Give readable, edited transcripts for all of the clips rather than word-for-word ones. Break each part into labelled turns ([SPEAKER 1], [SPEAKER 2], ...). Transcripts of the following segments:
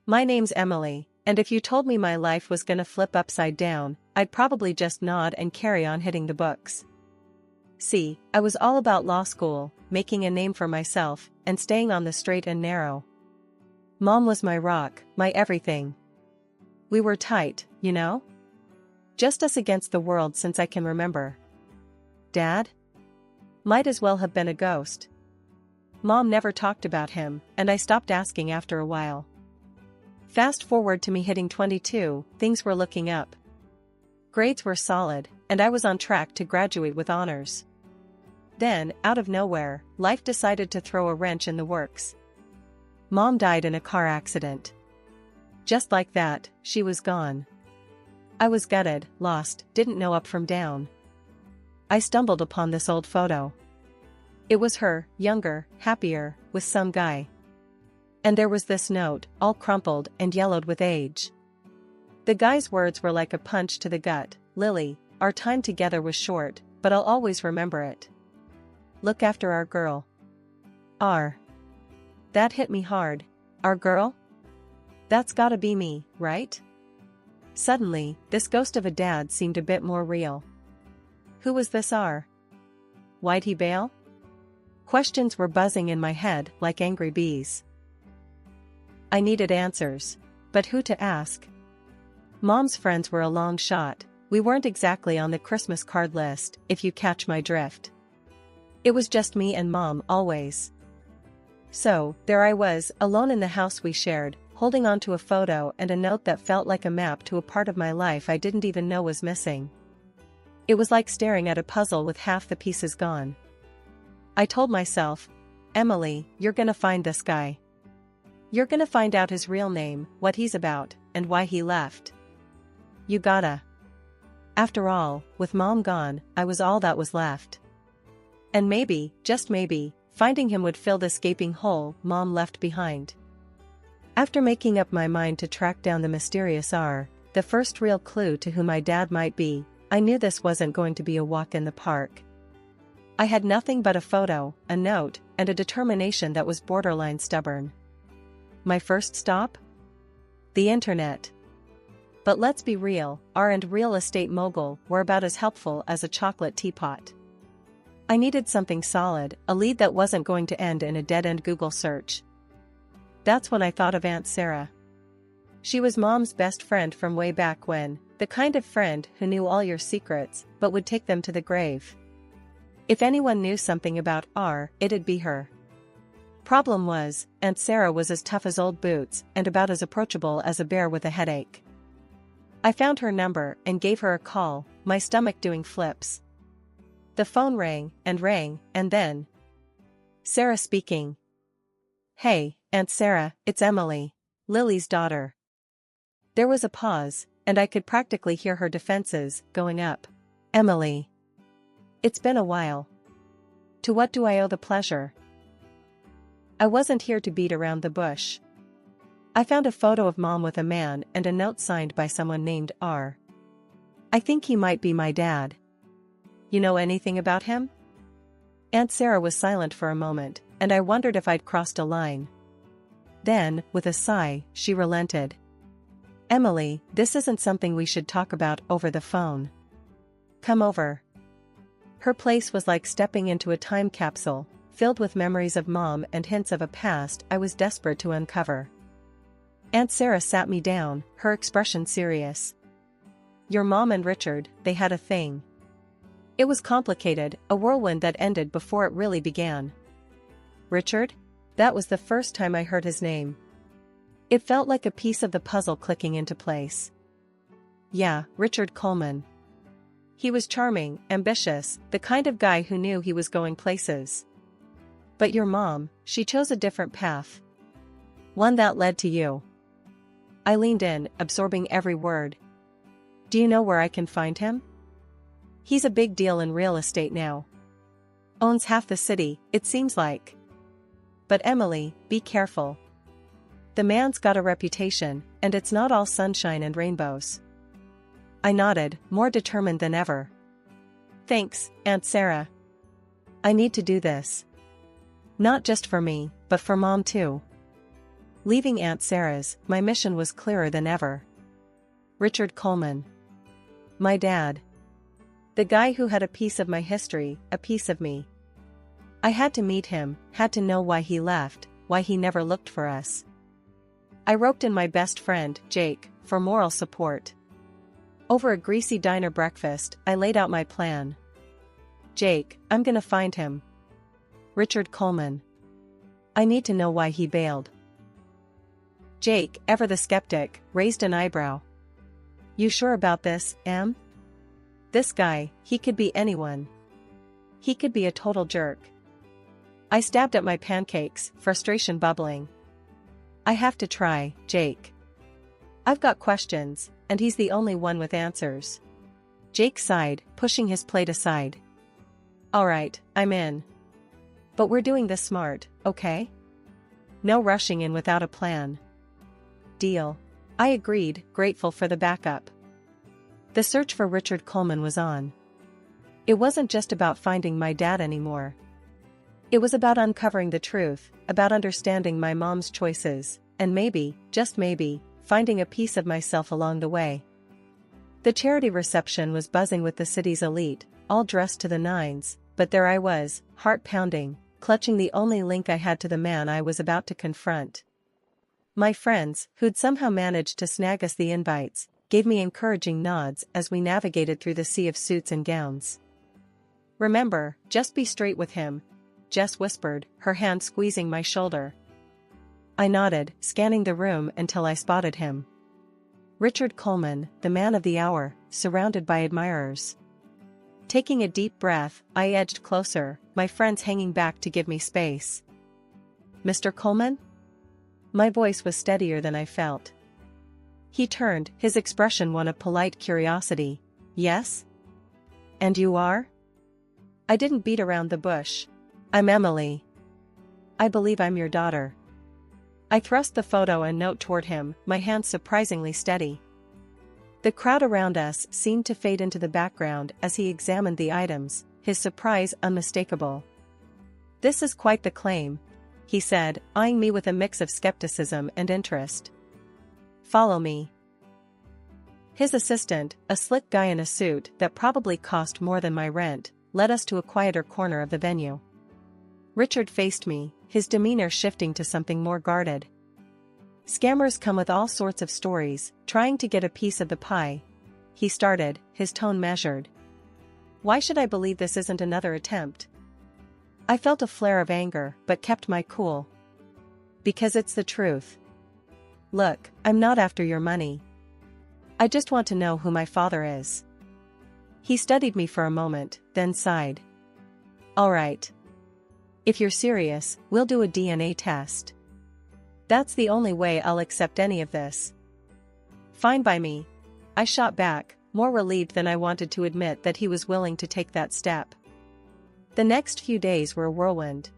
[SPEAKER 1] My name's Emily, and if you told me my life was gonna flip upside down, I'd probably just nod and carry on hitting the books. See, I was all about law school, making a name for myself, and staying on the straight and narrow. Mom was my rock, my everything. We were tight, you know? Just us against the world since I can remember. Dad? Might as well have been a ghost. Mom never talked about him, and I stopped asking after a while. Fast forward to me hitting 22, things were looking up. Grades were solid, and I was on track to graduate with honors. Then, out of nowhere, life decided to throw a wrench in the works. Mom died in a car accident. Just like that, she was gone. I was gutted, lost, didn't know up from down. I stumbled upon this old photo. It was her, younger, happier, with some guy. And there was this note, all crumpled and yellowed with age. The guy's words were like a punch to the gut. Lily, our time together was short, but I'll always remember it. Look after our girl. R. That hit me hard. Our girl? That's gotta be me, right? Suddenly, this ghost of a dad seemed a bit more real. Who was this R? Why'd he bail? Questions were buzzing in my head like angry bees. I needed answers. But who to ask? Mom's friends were a long shot. We weren't exactly on the Christmas card list, if you catch my drift. It was just me and Mom always. So, there I was, alone in the house we shared, holding onto a photo and a note that felt like a map to a part of my life I didn't even know was missing. It was like staring at a puzzle with half the pieces gone. I told myself, Emily, you're gonna find this guy. You're gonna find out his real name, what he's about, and why he left. You gotta. After all, with Mom gone, I was all that was left. And maybe, just maybe, finding him would fill this gaping hole Mom left behind. After making up my mind to track down the mysterious R, the first real clue to who my dad might be, I knew this wasn't going to be a walk in the park. I had nothing but a photo, a note, and a determination that was borderline stubborn. My first stop? The internet. But let's be real, R and real estate mogul were about as helpful as a chocolate teapot. I needed something solid, a lead that wasn't going to end in a dead-end Google search. That's when I thought of Aunt Sarah. She was Mom's best friend from way back when, the kind of friend who knew all your secrets, but would take them to the grave. If anyone knew something about R, it'd be her. Problem was, Aunt Sarah was as tough as old boots and about as approachable as a bear with a headache. I found her number and gave her a call, my stomach doing flips. The phone rang, and then. Sarah speaking. Hey, Aunt Sarah, it's Emily, Lily's daughter. There was a pause, and I could practically hear her defenses going up. Emily. It's been a while. To what do I owe the pleasure? I wasn't here to beat around the bush. I found a photo of Mom with a man and a note signed by someone named R. I think he might be my dad. You know anything about him? Aunt Sarah was silent for a moment, and I wondered if I'd crossed a line. Then, with a sigh, she relented. Emily, this isn't something we should talk about over the phone. Come over. Her place was like stepping into a time capsule, filled with memories of Mom and hints of a past I was desperate to uncover. Aunt Sarah sat me down, her expression serious. Your Mom and Richard, they had a thing. It was complicated, a whirlwind that ended before it really began. Richard? That was the first time I heard his name. It felt like a piece of the puzzle clicking into place. Yeah, Richard Coleman. He was charming, ambitious, the kind of guy who knew he was going places. But your Mom, she chose a different path. One that led to you. I leaned in, absorbing every word. Do you know where I can find him? He's a big deal in real estate now. Owns half the city, it seems like. But Emily, be careful. The man's got a reputation, and it's not all sunshine and rainbows. I nodded, more determined than ever. Thanks, Aunt Sarah. I need to do this. Not just for me, but for Mom too. Leaving Aunt Sarah's, my mission was clearer than ever. Richard Coleman. My dad. The guy who had a piece of my history, a piece of me. I had to meet him, had to know why he left, why he never looked for us. I roped in my best friend, Jake, for moral support. Over a greasy diner breakfast, I laid out my plan. Jake, I'm gonna find him. Richard Coleman. I need to know why he bailed. Jake, ever the skeptic, raised an eyebrow. You sure about this, Em? This guy, he could be anyone. He could be a total jerk. I stabbed at my pancakes, frustration bubbling. I have to try, Jake. I've got questions, and he's the only one with answers. Jake sighed, pushing his plate aside. All right, I'm in. But we're doing this smart, okay? No rushing in without a plan. Deal. I agreed, grateful for the backup. The search for Richard Coleman was on. It wasn't just about finding my dad anymore. It was about uncovering the truth, about understanding my mom's choices, and maybe, just maybe, finding a piece of myself along the way. The charity reception was buzzing with the city's elite, all dressed to the nines, but there I was, heart pounding, clutching the only link I had to the man I was about to confront. My friends, who'd somehow managed to snag us the invites, gave me encouraging nods as we navigated through the sea of suits and gowns. Remember, just be straight with him, Jess whispered, her hand squeezing my shoulder. I nodded, scanning the room until I spotted him. Richard Coleman, the man of the hour, surrounded by admirers. Taking a deep breath, I edged closer, my friends hanging back to give me space. Mr. Coleman? My voice was steadier than I felt. He turned, his expression one of polite curiosity. Yes? And you are? I didn't beat around the bush. I'm Emily. I believe I'm your daughter. I thrust the photo and note toward him, my hands surprisingly steady. The crowd around us seemed to fade into the background as he examined the items, his surprise unmistakable. This is quite the claim, he said, eyeing me with a mix of skepticism and interest. Follow me. His assistant, a slick guy in a suit that probably cost more than my rent, led us to a quieter corner of the venue. Richard faced me, his demeanor shifting to something more guarded. Scammers come with all sorts of stories, trying to get a piece of the pie. He started, his tone measured. Why should I believe this isn't another attempt? I felt a flare of anger, but kept my cool. Because it's the truth. Look, I'm not after your money. I just want to know who my father is. He studied me for a moment, then sighed. All right. If you're serious, we'll do a DNA test. That's the only way I'll accept any of this. Fine by me. I shot back, more relieved than I wanted to admit that he was willing to take that step. The next few days were a whirlwind.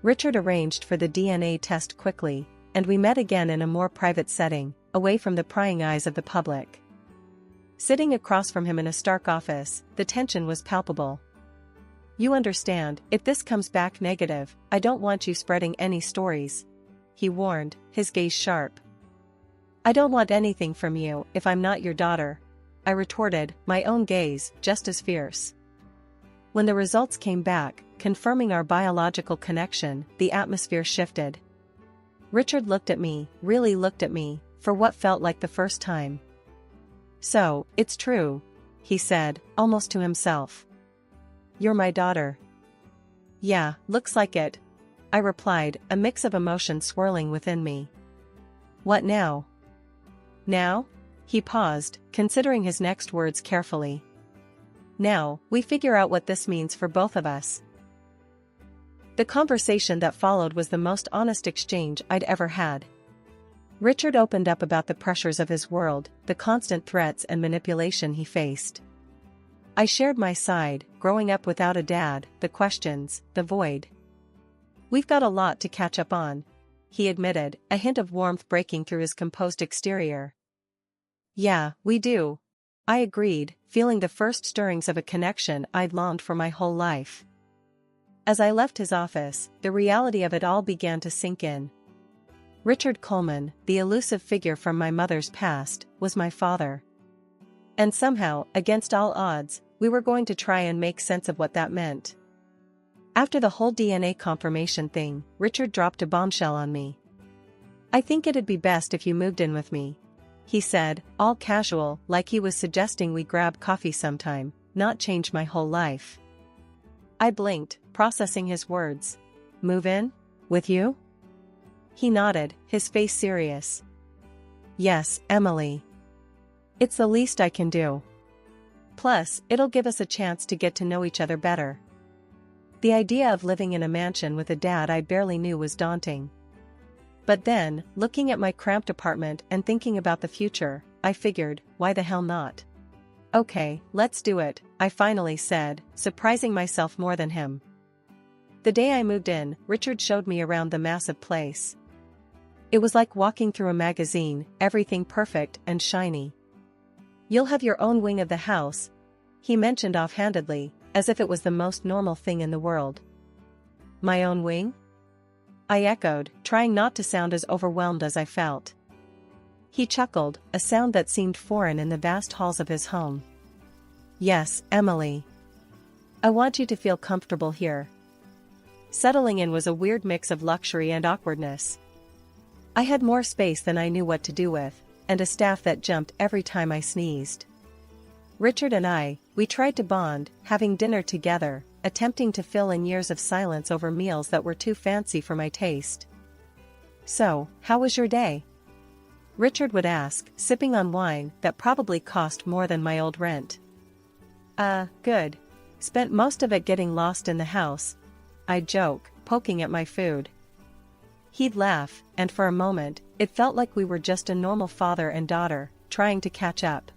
[SPEAKER 1] Richard arranged for the DNA test quickly, and we met again in a more private setting, away from the prying eyes of the public. Sitting across from him in a stark office, the tension was palpable. You understand, if this comes back negative, I don't want you spreading any stories, he warned, his gaze sharp. I don't want anything from you if I'm not your daughter, I retorted, my own gaze just as fierce. When the results came back, confirming our biological connection, the atmosphere shifted. Richard looked at me, really looked at me, for what felt like the first time. So, it's true, he said, almost to himself. You're my daughter. Yeah, looks like it, I replied, a mix of emotion swirling within me. What now? Now? He paused, considering his next words carefully. Now, we figure out what this means for both of us. The conversation that followed was the most honest exchange I'd ever had. Richard opened up about the pressures of his world, the constant threats and manipulation he faced. I shared my side, growing up without a dad, the questions, the void. We've got a lot to catch up on, he admitted, a hint of warmth breaking through his composed exterior. Yeah, we do, I agreed, feeling the first stirrings of a connection I'd longed for my whole life. As I left his office, the reality of it all began to sink in. Richard Coleman, the elusive figure from my mother's past, was my father. And somehow, against all odds, we were going to try and make sense of what that meant. After the whole DNA confirmation thing, Richard dropped a bombshell on me. "I think it'd be best if you moved in with me," he said, all casual, like he was suggesting we grab coffee sometime, not change my whole life. I blinked, processing his words. "Move in? With you?" He nodded, his face serious. "Yes, Emily. It's the least I can do. Plus, it'll give us a chance to get to know each other better." The idea of living in a mansion with a dad I barely knew was daunting. But then, looking at my cramped apartment and thinking about the future, I figured, why the hell not? "Okay, let's do it," I finally said, surprising myself more than him. The day I moved in, Richard showed me around the massive place. It was like walking through a magazine, everything perfect and shiny. "You'll have your own wing of the house," he mentioned offhandedly, as if it was the most normal thing in the world. "My own wing?" I echoed, trying not to sound as overwhelmed as I felt. He chuckled, a sound that seemed foreign in the vast halls of his home. "Yes, Emily. I want you to feel comfortable here." Settling in was a weird mix of luxury and awkwardness. I had more space than I knew what to do with, and a staff that jumped every time I sneezed. Richard and we tried to bond, having dinner together, attempting to fill in years of silence over meals that were too fancy for my taste. "So, how was your day?" Richard would ask, sipping on wine that probably cost more than my old rent. Good. Spent most of it getting lost in the house," I'd joke, poking at my food. He'd laugh, and for a moment, it felt like we were just a normal father and daughter, trying to catch up.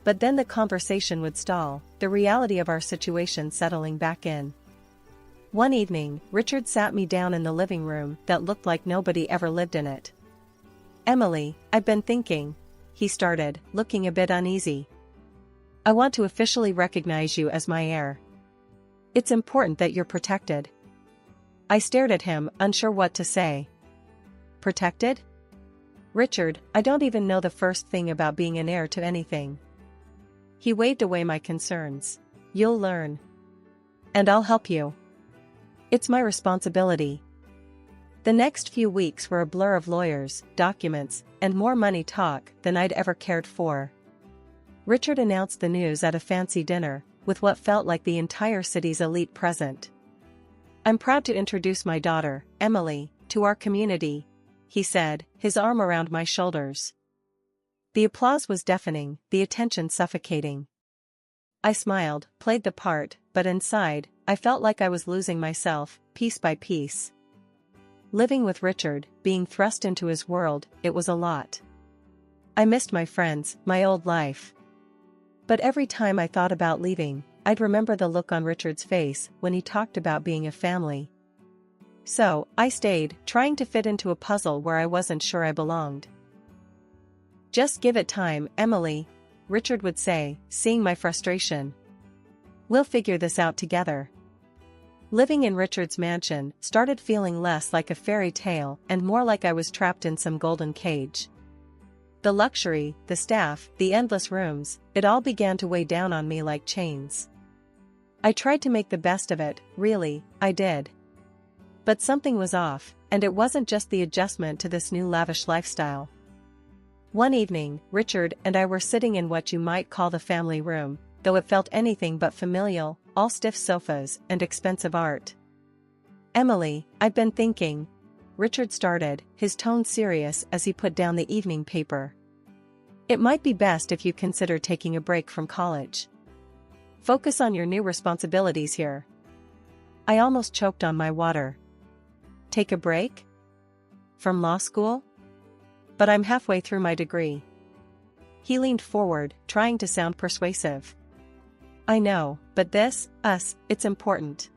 [SPEAKER 1] But then the conversation would stall, the reality of our situation settling back in. One evening, Richard sat me down in the living room that looked like nobody ever lived in it. "Emily, I've been thinking," he started, looking a bit uneasy. "I want to officially recognize you as my heir. It's important that you're protected." I stared at him, unsure what to say. "Protected? Richard, I don't even know the first thing about being an heir to anything." He waved away my concerns. "You'll learn. And I'll help you. It's my responsibility." The next few weeks were a blur of lawyers, documents, and more money talk than I'd ever cared for. Richard announced the news at a fancy dinner, with what felt like the entire city's elite present. "I'm proud to introduce my daughter, Emily, to our community," he said, his arm around my shoulders. The applause was deafening, the attention suffocating. I smiled, played the part, but inside, I felt like I was losing myself, piece by piece. Living with Richard, being thrust into his world, it was a lot. I missed my friends, my old life. But every time I thought about leaving, I'd remember the look on Richard's face when he talked about being a family. So, I stayed, trying to fit into a puzzle where I wasn't sure I belonged. "Just give it time, Emily," Richard would say, seeing my frustration. "We'll figure this out together." Living in Richard's mansion started feeling less like a fairy tale and more like I was trapped in some golden cage. The luxury, the staff, the endless rooms, it all began to weigh down on me like chains. I tried to make the best of it, really, I did. But something was off, and it wasn't just the adjustment to this new lavish lifestyle. One evening, Richard and I were sitting in what you might call the family room, though it felt anything but familial, all stiff sofas and expensive art. "Emily, I've been thinking," Richard started, his tone serious as he put down the evening paper. "It might be best if you consider taking a break from college. Focus on your new responsibilities here." I almost choked on my water. "Take a break? From law school? But I'm halfway through my degree." He leaned forward, trying to sound persuasive. "I know, but it's important.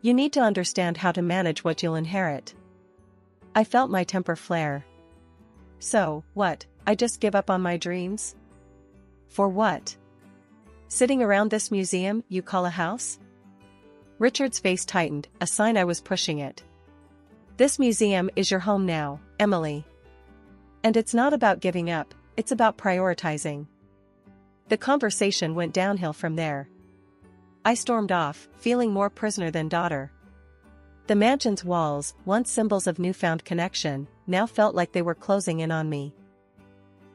[SPEAKER 1] You need to understand how to manage what you'll inherit." I felt my temper flare. "So, what, I just give up on my dreams? For what? Sitting around this museum you call a house?" Richard's face tightened, a sign I was pushing it. "This museum is your home now," Emily. And it's not about giving up, it's about prioritizing. The conversation went downhill from there. I stormed off, feeling more prisoner than daughter. The mansion's walls, once symbols of newfound connection, now felt like they were closing in on me.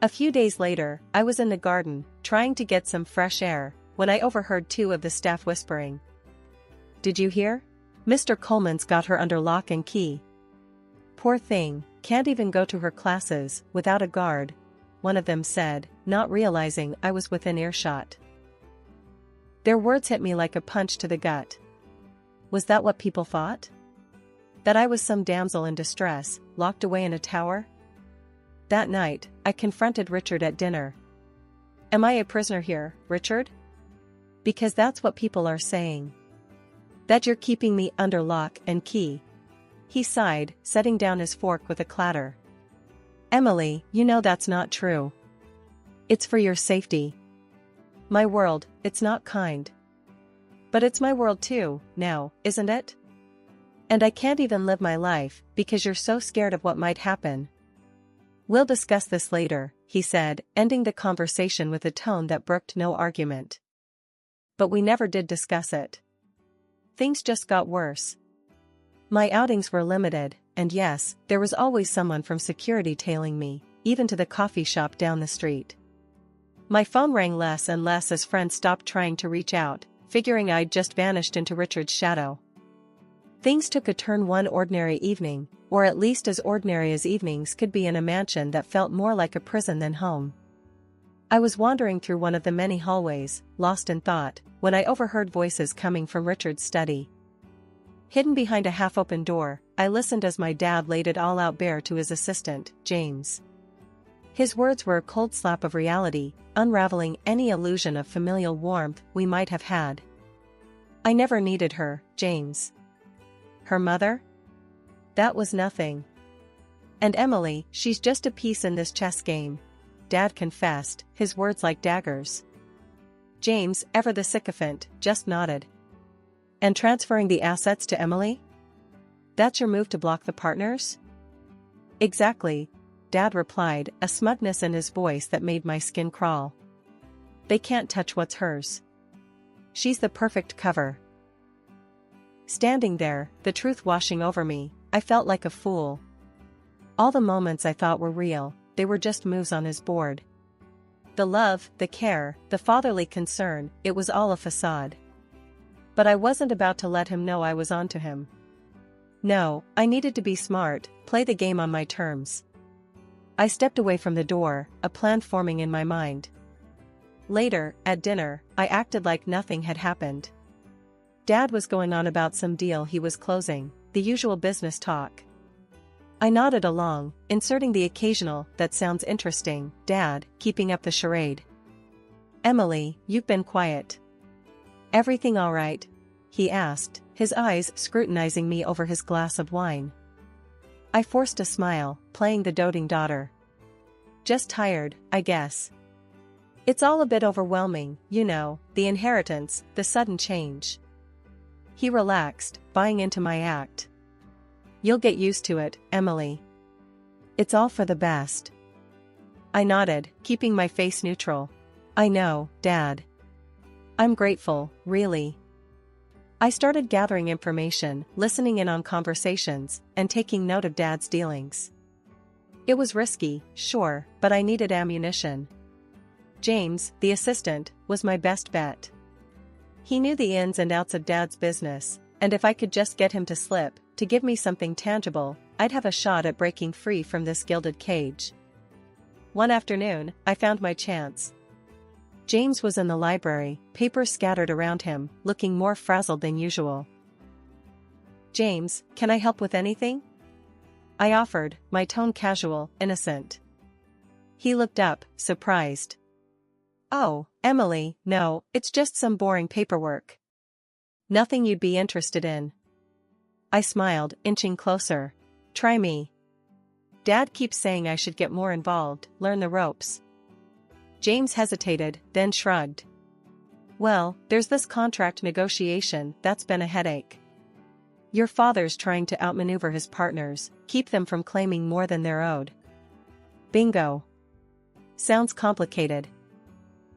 [SPEAKER 1] A few days later, I was in the garden, trying to get some fresh air, when I overheard two of the staff whispering. "Did you hear? Mr. Coleman's got her under lock and key. Poor thing, can't even go to her classes, without a guard," one of them said, not realizing I was within earshot. Their words hit me like a punch to the gut. Was that what people thought? That I was some damsel in distress, locked away in a tower? That night, I confronted Richard at dinner. "Am I a prisoner here, Richard? Because that's what people are saying. That you're keeping me under lock and key." He sighed, setting down his fork with a clatter. "Emily, you know that's not true. It's for your safety. My world, it's not kind. But it's my world too, now, isn't it? And I can't even live my life, because you're so scared of what might happen." "We'll discuss this later," he said, ending the conversation with a tone that brooked no argument. But we never did discuss it. Things just got worse. My outings were limited, and yes, there was always someone from security tailing me, even to the coffee shop down the street. My phone rang less and less as friends stopped trying to reach out, figuring I'd just vanished into Richard's shadow. Things took a turn one ordinary evening, or at least as ordinary as evenings could be in a mansion that felt more like a prison than home. I was wandering through one of the many hallways, lost in thought, when I overheard voices coming from Richard's study. Hidden behind a half-open door, I listened as my dad laid it all out bare to his assistant, James. His words were a cold slap of reality, unraveling any illusion of familial warmth we might have had. "I never needed her, James. Her mother? That was nothing. And Emily, she's just a piece in this chess game," Dad confessed, his words like daggers. James, ever the sycophant, just nodded. "And transferring the assets to Emily? That's your move to block the partners?" "Exactly," Dad replied, a smugness in his voice that made my skin crawl. "They can't touch what's hers. She's the perfect cover." Standing there, the truth washing over me, I felt like a fool. All the moments I thought were real, they were just moves on his board. The love, the care, the fatherly concern, it was all a facade. But I wasn't about to let him know I was onto him. No, I needed to be smart, play the game on my terms. I stepped away from the door, a plan forming in my mind. Later, at dinner, I acted like nothing had happened. Dad was going on about some deal he was closing, the usual business talk. I nodded along, inserting the occasional "that sounds interesting, Dad," keeping up the charade. "Emily, you've been quiet. Everything all right?" he asked, his eyes scrutinizing me over his glass of wine. I forced a smile, playing the doting daughter. "Just tired, I guess. It's all a bit overwhelming, you know, the inheritance, the sudden change." He relaxed, buying into my act. "You'll get used to it, Emily. It's all for the best." I nodded, keeping my face neutral. "I know, Dad. I'm grateful, really." I started gathering information, listening in on conversations, and taking note of Dad's dealings. It was risky, sure, but I needed ammunition. James, the assistant, was my best bet. He knew the ins and outs of Dad's business, and if I could just get him to slip, to give me something tangible, I'd have a shot at breaking free from this gilded cage. One afternoon, I found my chance. James was in the library, papers scattered around him, looking more frazzled than usual. "James, can I help with anything?" I offered, my tone casual, innocent. He looked up, surprised. "Oh, Emily, no, it's just some boring paperwork. Nothing you'd be interested in." I smiled, inching closer. "Try me. Dad keeps saying I should get more involved, learn the ropes." James hesitated, then shrugged. "Well, there's this contract negotiation, that's been a headache." Your father's trying to outmaneuver his partners, keep them from claiming more than they're owed. Bingo. Sounds complicated.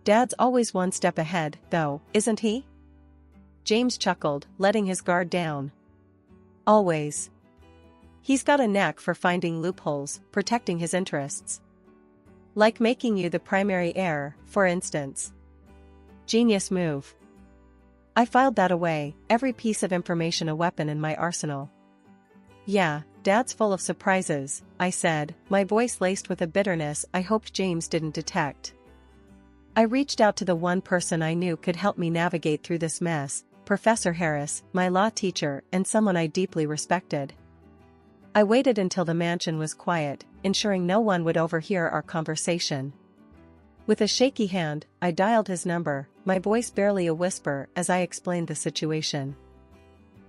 [SPEAKER 1] Dad's always one step ahead, though, isn't he? James chuckled, letting his guard down. Always. He's got a knack for finding loopholes, protecting his interests. Like making you the primary heir, for instance. Genius move. I filed that away, every piece of information a weapon in my arsenal. Yeah, Dad's full of surprises, I said, my voice laced with a bitterness I hoped James didn't detect. I reached out to the one person I knew could help me navigate through this mess, Professor Harris, my law teacher and someone I deeply respected. I waited until the mansion was quiet, ensuring no one would overhear our conversation. With a shaky hand, I dialed his number, my voice barely a whisper as I explained the situation.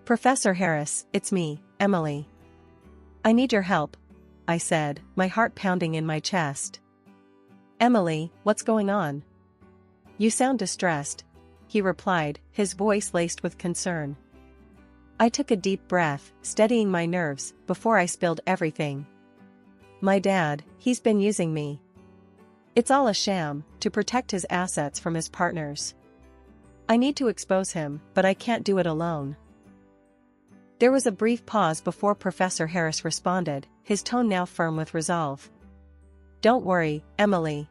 [SPEAKER 1] Professor Harris, it's me, Emily. I need your help, I said, my heart pounding in my chest. Emily, what's going on? You sound distressed, he replied, his voice laced with concern. I took a deep breath, steadying my nerves, before I spilled everything. My dad, he's been using me. It's all a sham, to protect his assets from his partners. I need to expose him, but I can't do it alone. There was a brief pause before Professor Harris responded, his tone now firm with resolve. Don't worry, Emily.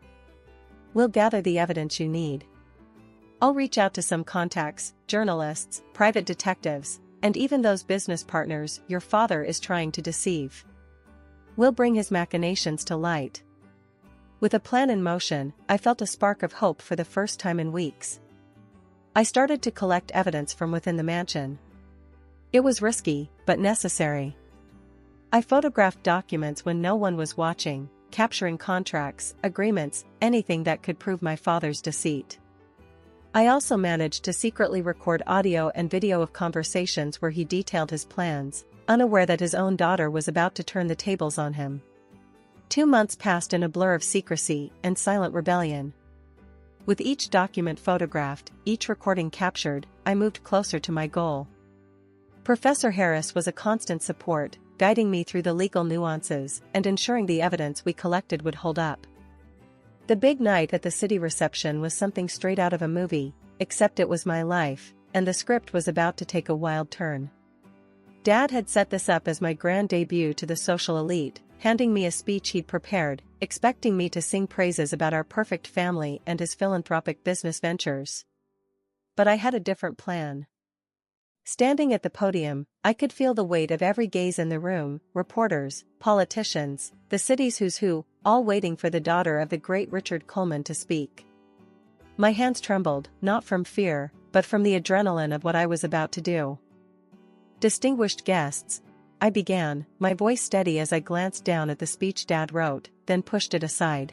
[SPEAKER 1] We'll gather the evidence you need. I'll reach out to some contacts, journalists, private detectives, and even those business partners your father is trying to deceive. We'll bring his machinations to light. With a plan in motion, I felt a spark of hope for the first time in weeks. I started to collect evidence from within the mansion. It was risky, but necessary. I photographed documents when no one was watching, capturing contracts, agreements, anything that could prove my father's deceit. I also managed to secretly record audio and video of conversations where he detailed his plans, unaware that his own daughter was about to turn the tables on him. 2 months passed in a blur of secrecy and silent rebellion. With each document photographed, each recording captured, I moved closer to my goal. Professor Harris was a constant support, guiding me through the legal nuances and ensuring the evidence we collected would hold up. The big night at the city reception was something straight out of a movie, except it was my life, and the script was about to take a wild turn. Dad had set this up as my grand debut to the social elite, handing me a speech he'd prepared, expecting me to sing praises about our perfect family and his philanthropic business ventures. But I had a different plan. Standing at the podium, I could feel the weight of every gaze in the room, reporters, politicians, the city's who's who, all waiting for the daughter of the great Richard Coleman to speak. My hands trembled, not from fear, but from the adrenaline of what I was about to do. Distinguished guests, I began, my voice steady as I glanced down at the speech Dad wrote, then pushed it aside.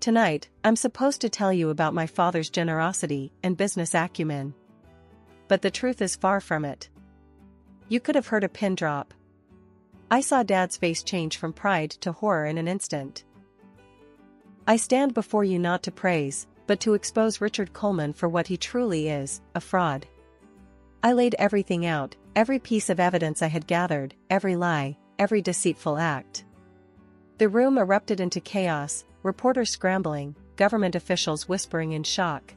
[SPEAKER 1] Tonight, I'm supposed to tell you about my father's generosity and business acumen. But the truth is far from it. You could have heard a pin drop. I saw Dad's face change from pride to horror in an instant. I stand before you not to praise, but to expose Richard Coleman for what he truly is, a fraud. I laid everything out, every piece of evidence I had gathered, every lie, every deceitful act. The room erupted into chaos, reporters scrambling, government officials whispering in shock.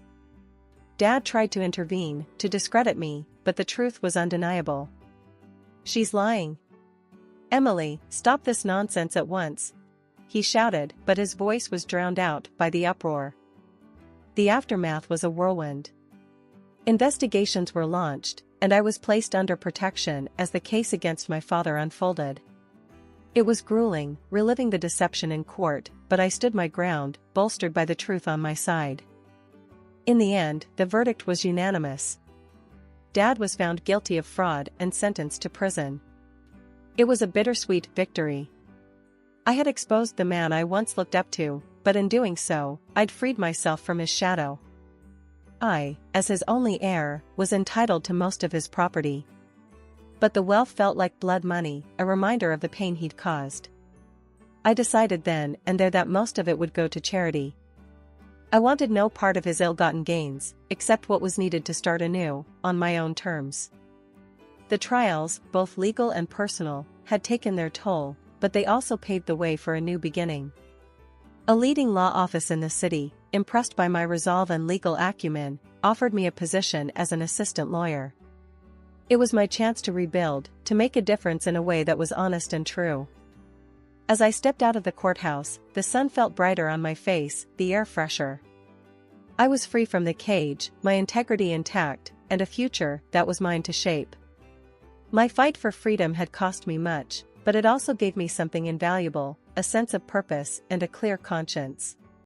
[SPEAKER 1] Dad tried to intervene, to discredit me, but the truth was undeniable. She's lying. Emily, stop this nonsense at once, he shouted, but his voice was drowned out by the uproar. The aftermath was a whirlwind. Investigations were launched, and I was placed under protection as the case against my father unfolded. It was grueling, reliving the deception in court, but I stood my ground, bolstered by the truth on my side. In the end, the verdict was unanimous. Dad was found guilty of fraud and sentenced to prison. It was a bittersweet victory. I had exposed the man I once looked up to, but in doing so, I'd freed myself from his shadow. I, as his only heir, was entitled to most of his property. But the wealth felt like blood money, a reminder of the pain he'd caused. I decided then and there that most of it would go to charity. I wanted no part of his ill-gotten gains, except what was needed to start anew, on my own terms. The trials, both legal and personal, had taken their toll, but they also paved the way for a new beginning. A leading law office in the city, impressed by my resolve and legal acumen, offered me a position as an assistant lawyer. It was my chance to rebuild, to make a difference in a way that was honest and true. As I stepped out of the courthouse, the sun felt brighter on my face, the air fresher. I was free from the cage, my integrity intact, and a future that was mine to shape. My fight for freedom had cost me much, but it also gave me something invaluable, a sense of purpose and a clear conscience.